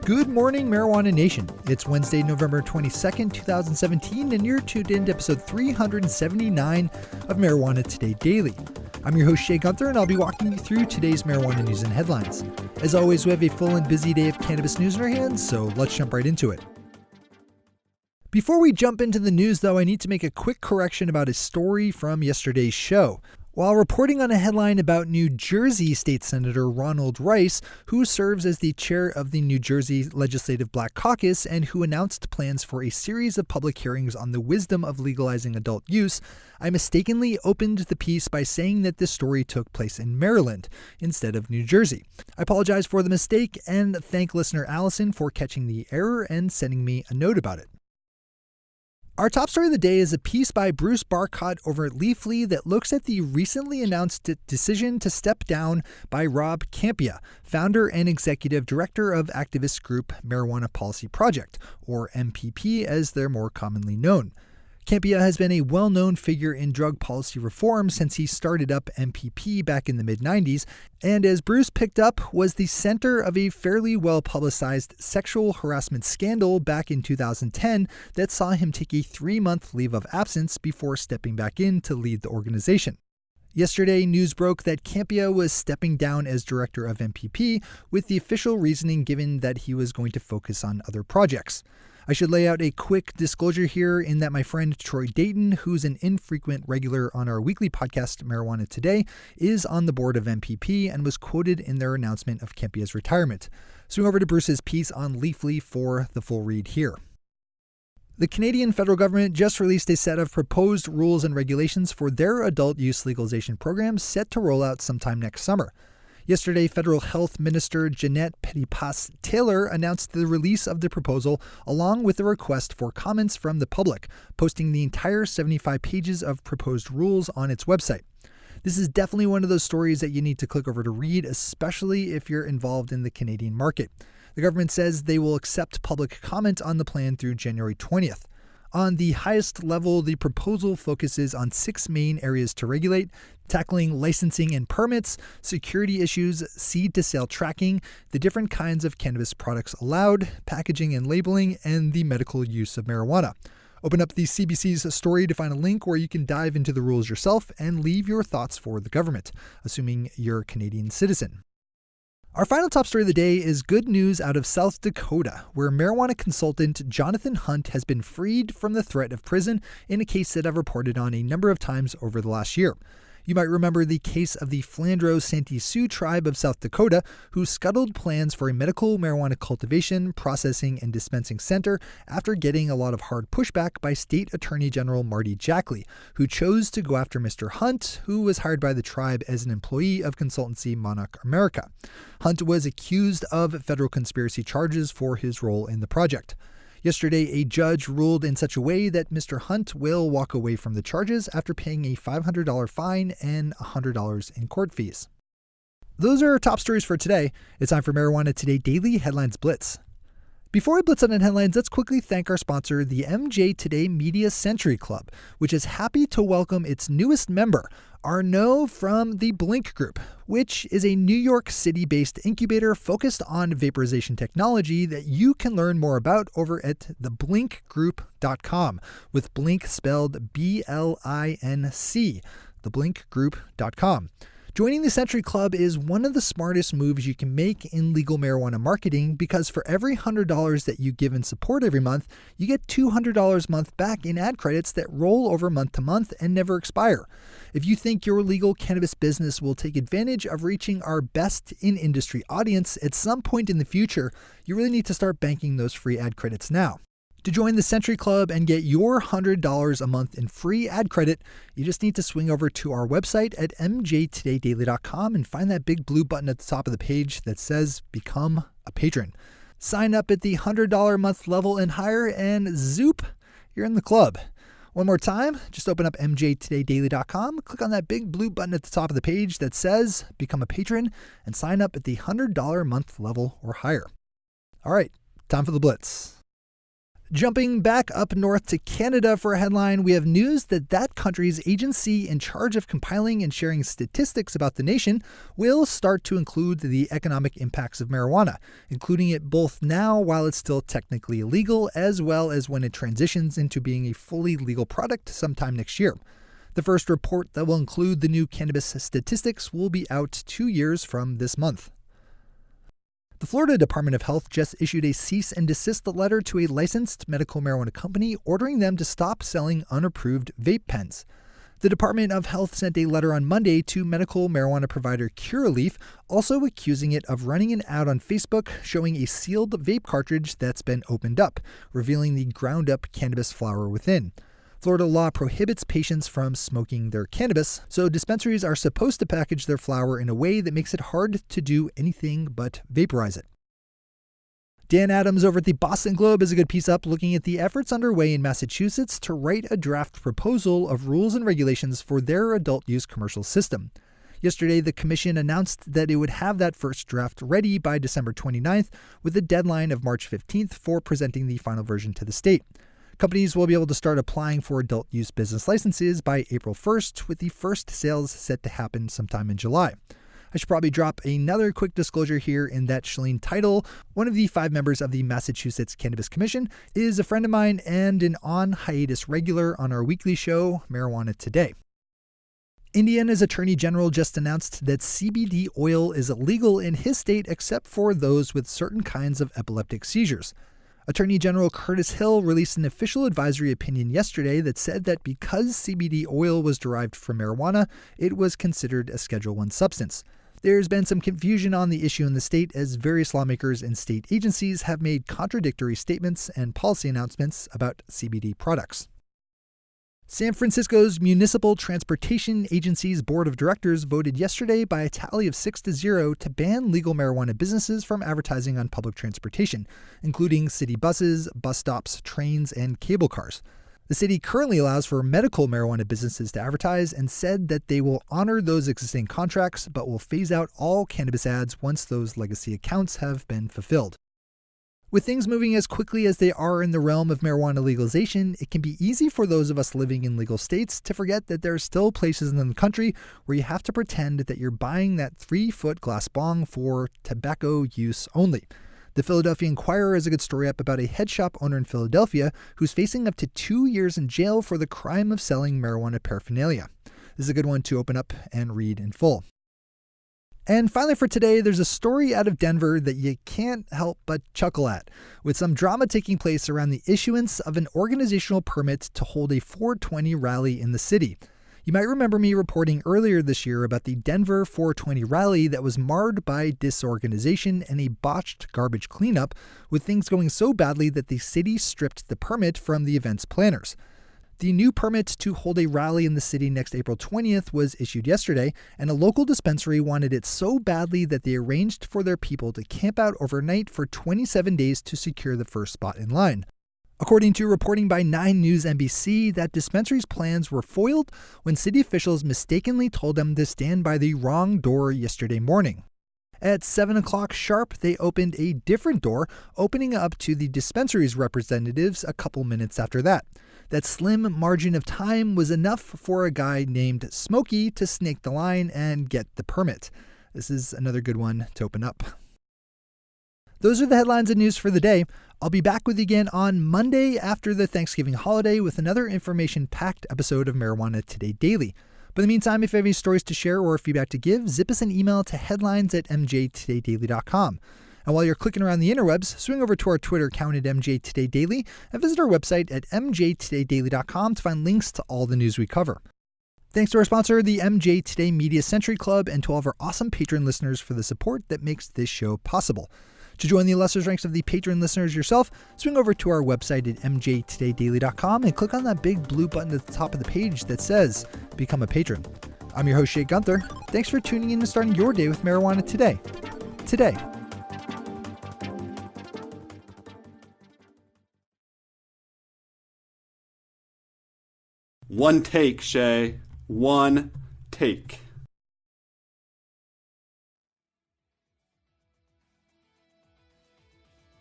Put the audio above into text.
Good morning, Marijuana Nation. It's Wednesday, November 22nd, 2017, and you're tuned in to episode 379 of Marijuana Today Daily. I'm your host, Shay Gunther, and I'll be walking you through today's marijuana news and headlines. As always, we have a full and busy day of cannabis news in our hands, so let's jump right into it. Before we jump into the news, though, I need to make a quick correction about a story from yesterday's show. While reporting on a headline about New Jersey State Senator Ronald Rice, who serves as the chair of the New Jersey Legislative Black Caucus and who announced plans for a series of public hearings on the wisdom of legalizing adult use, I mistakenly opened the piece by saying that this story took place in Maryland instead of New Jersey. I apologize for the mistake and thank listener Allison for catching the error and sending me a note about it. Our top story of the day is a piece by Bruce Barcott over at Leafly that looks at the recently announced decision to step down by Rob Campea, founder and executive director of activist group Marijuana Policy Project, or MPP as they're more commonly known. Campea has been a well-known figure in drug policy reform since he started up MPP back in the mid-90s, and as Bruce picked up, was the center of a fairly well-publicized sexual harassment scandal back in 2010 that saw him take a 3-month leave of absence before stepping back in to lead the organization. Yesterday, news broke that Campea was stepping down as director of MPP, with the official reasoning given that he was going to focus on other projects. I should lay out a quick disclosure here in that my friend Troy Dayton, who's an infrequent regular on our weekly podcast, Marijuana Today, is on the board of MPP and was quoted in their announcement of Campea's retirement. Swing over to Bruce's piece on Leafly for the full read here. The Canadian federal government just released a set of proposed rules and regulations for their adult use legalization program set to roll out sometime next summer. Yesterday, Federal Health Minister Jeanette Petitpas-Taylor announced the release of the proposal along with a request for comments from the public, posting the entire 75 pages of proposed rules on its website. This is definitely one of those stories that you need to click over to read, especially if you're involved in the Canadian market. The government says they will accept public comment on the plan through January 20th. On the highest level, the proposal focuses on 6 main areas to regulate, tackling licensing and permits, security issues, seed-to-sale tracking, the different kinds of cannabis products allowed, packaging and labeling, and the medical use of marijuana. Open up the CBC's story to find a link where you can dive into the rules yourself and leave your thoughts for the government, assuming you're a Canadian citizen. Our final top story of the day is good news out of South Dakota, where marijuana consultant Jonathan Hunt has been freed from the threat of prison in a case that I've reported on a number of times over the last year. You might remember the case of the Flandreau Santee Sioux tribe of South Dakota, who scuttled plans for a medical marijuana cultivation, processing, and dispensing center after getting a lot of hard pushback by State Attorney General Marty Jackley, who chose to go after Mr. Hunt, who was hired by the tribe as an employee of consultancy Monarch America. Hunt was accused of federal conspiracy charges for his role in the project. Yesterday, a judge ruled in such a way that Mr. Hunt will walk away from the charges after paying a $500 fine and $100 in court fees. Those are our top stories for today. It's time for Marijuana Today Daily Headlines Blitz. Before we blitz on in headlines, let's quickly thank our sponsor, the MJ Today Media Century Club, which is happy to welcome its newest member, Arnaud from the Blink Group, which is a New York City-based incubator focused on vaporization technology that you can learn more about over at theblinkgroup.com, with Blink spelled B-L-I-N-C, theblinkgroup.com. Joining the Century Club is one of the smartest moves you can make in legal marijuana marketing because for every $100 that you give in support every month, you get $200 a month back in ad credits that roll over month to month and never expire. If you think your legal cannabis business will take advantage of reaching our best in industry audience at some point in the future, you really need to start banking those free ad credits now. To join the Century Club and get your $100 a month in free ad credit, you just need to swing over to our website at mjtodaydaily.com and find that big blue button at the top of the page that says Become a Patron. Sign up at the $100 a month level and higher, and zoop, you're in the club. One more time, just open up mjtodaydaily.com, click on that big blue button at the top of the page that says Become a Patron, and sign up at the $100 a month level or higher. All right, time for the Blitz. Jumping back up north to Canada for a headline, we have news that that country's agency in charge of compiling and sharing statistics about the nation will start to include the economic impacts of marijuana, including it both now while it's still technically illegal, as well as when it transitions into being a fully legal product sometime next year. The first report that will include the new cannabis statistics will be out 2 years from this month. The Florida Department of Health just issued a cease and desist letter to a licensed medical marijuana company ordering them to stop selling unapproved vape pens. The Department of Health sent a letter on Monday to medical marijuana provider Curaleaf, also accusing it of running an ad on Facebook showing a sealed vape cartridge that's been opened up, revealing the ground-up cannabis flower within. Florida law prohibits patients from smoking their cannabis, so dispensaries are supposed to package their flower in a way that makes it hard to do anything but vaporize it. Dan Adams over at the Boston Globe has a good piece up looking at the efforts underway in Massachusetts to write a draft proposal of rules and regulations for their adult-use commercial system. Yesterday, the commission announced that it would have that first draft ready by December 29th, with a deadline of March 15th for presenting the final version to the state. Companies will be able to start applying for adult use business licenses by April 1st, with the first sales set to happen sometime in July. I should probably drop another quick disclosure here in that Shalene Title, one of the 5 members of the Massachusetts Cannabis Commission, is a friend of mine and an on-hiatus regular on our weekly show, Marijuana Today. Indiana's Attorney General just announced that CBD oil is illegal in his state except for those with certain kinds of epileptic seizures. Attorney General Curtis Hill released an official advisory opinion yesterday that said that because CBD oil was derived from marijuana, it was considered a Schedule I substance. There's been some confusion on the issue in the state as various lawmakers and state agencies have made contradictory statements and policy announcements about CBD products. San Francisco's Municipal Transportation Agency's Board of Directors voted yesterday by a tally of 6-0 to ban legal marijuana businesses from advertising on public transportation, including city buses, bus stops, trains, and cable cars. The city currently allows for medical marijuana businesses to advertise and said that they will honor those existing contracts but will phase out all cannabis ads once those legacy accounts have been fulfilled. With things moving as quickly as they are in the realm of marijuana legalization, it can be easy for those of us living in legal states to forget that there are still places in the country where you have to pretend that you're buying that 3-foot glass bong for tobacco use only. The Philadelphia Inquirer has a good story up about a head shop owner in Philadelphia who's facing up to 2 years in jail for the crime of selling marijuana paraphernalia. This is a good one to open up and read in full. And finally for today, there's a story out of Denver that you can't help but chuckle at, with some drama taking place around the issuance of an organizational permit to hold a 420 rally in the city. You might remember me reporting earlier this year about the Denver 420 rally that was marred by disorganization and a botched garbage cleanup, with things going so badly that the city stripped the permit from the event's planners. The new permit to hold a rally in the city next April 20th was issued yesterday, and a local dispensary wanted it so badly that they arranged for their people to camp out overnight for 27 days to secure the first spot in line. According to reporting by 9 News NBC, that dispensary's plans were foiled when city officials mistakenly told them to stand by the wrong door yesterday morning. At 7 o'clock sharp, they opened a different door, opening up to the dispensary's representatives a couple minutes after that. That slim margin of time was enough for a guy named Smokey to snake the line and get the permit. This is another good one to open up. Those are the headlines and news for the day. I'll be back with you again on Monday after the Thanksgiving holiday with another information-packed episode of Marijuana Today Daily. But in the meantime, if you have any stories to share or feedback to give, zip us an email to headlines@mjtodaydaily.com. And while you're clicking around the interwebs, swing over to our Twitter account at MJTodayDaily and visit our website at mjtodaydaily.com to find links to all the news we cover. Thanks to our sponsor, the MJ Today Media Century Club, and to all of our awesome patron listeners for the support that makes this show possible. To join the illustrious ranks of the patron listeners yourself, swing over to our website at mjtodaydaily.com and click on that big blue button at the top of the page that says Become a Patron. I'm your host, Shay Gunther. Thanks for tuning in and starting your day with Marijuana Today. One take, Shay. One take.